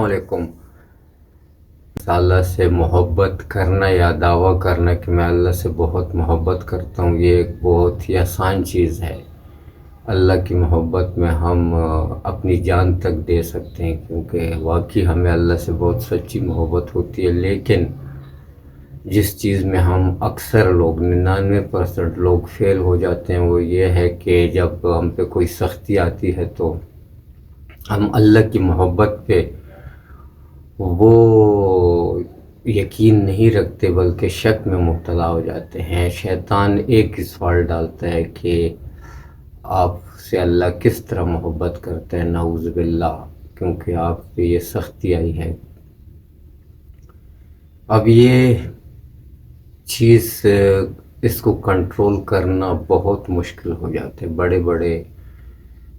علیکم۔ اللہ سے محبت کرنا یا دعویٰ کرنا کہ میں اللہ سے بہت محبت کرتا ہوں، یہ ایک بہت ہی آسان چیز ہے۔ اللہ کی محبت میں ہم اپنی جان تک دے سکتے ہیں، کیونکہ واقعی ہمیں اللہ سے بہت سچی محبت ہوتی ہے۔ لیکن جس چیز میں ہم اکثر لوگ 99% لوگ فیل ہو جاتے ہیں، وہ یہ ہے کہ جب ہم پہ کوئی سختی آتی ہے تو ہم اللہ کی محبت پہ وہ یقین نہیں رکھتے، بلکہ شک میں مبتلا ہو جاتے ہیں۔ شیطان ایک ہی سوال ڈالتا ہے کہ آپ سے اللہ کس طرح محبت کرتے ہیں، نعوذ باللہ، کیونکہ آپ پہ یہ سختی آئی ہے۔ اب یہ چیز اس کو کنٹرول کرنا بہت مشکل ہو جاتا ہے۔ بڑے بڑے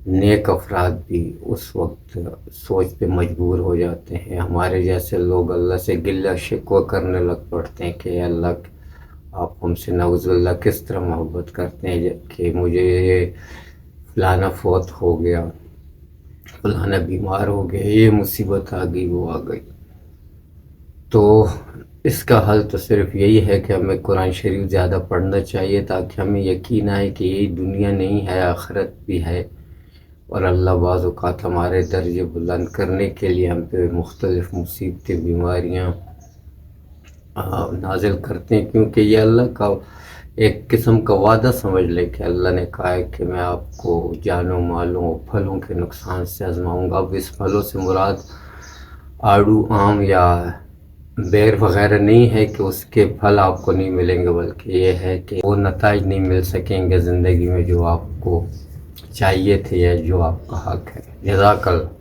نیک افراد بھی اس وقت سوچ پہ مجبور ہو جاتے ہیں۔ ہمارے جیسے لوگ اللہ سے گلہ شکوہ کرنے لگ پڑتے ہیں کہ اے اللہ آپ ہم سے نعوذ باللہ کس طرح محبت کرتے ہیں کہ مجھے یہ فلانا فوت ہو گیا، فلانا بیمار ہو گیا، یہ مصیبت آ گئی، وہ آ گئی۔ تو اس کا حل تو صرف یہی ہے کہ ہمیں قرآن شریف زیادہ پڑھنا چاہیے، تاکہ ہمیں یقین آئے کہ یہی دنیا نہیں ہے، آخرت بھی ہے، اور اللہ بعض اوقات ہمارے درجے بلند کرنے کے لیے ہم پہ مختلف مصیبتیں، بیماریاں نازل کرتے ہیں، کیونکہ یہ اللہ کا ایک قسم کا وعدہ سمجھ لے کہ اللہ نے کہا ہے کہ میں آپ کو جانوں مالوں پھلوں کے نقصان سے آزماؤں گا۔ اب اس پھلوں سے مراد آڑو، آم یا بیر وغیرہ نہیں ہے کہ اس کے پھل آپ کو نہیں ملیں گے، بلکہ یہ ہے کہ وہ نتائج نہیں مل سکیں گے زندگی میں جو آپ کو چاہیے تھے یا جو آپ کا حق ہے۔ جزاک اللہ۔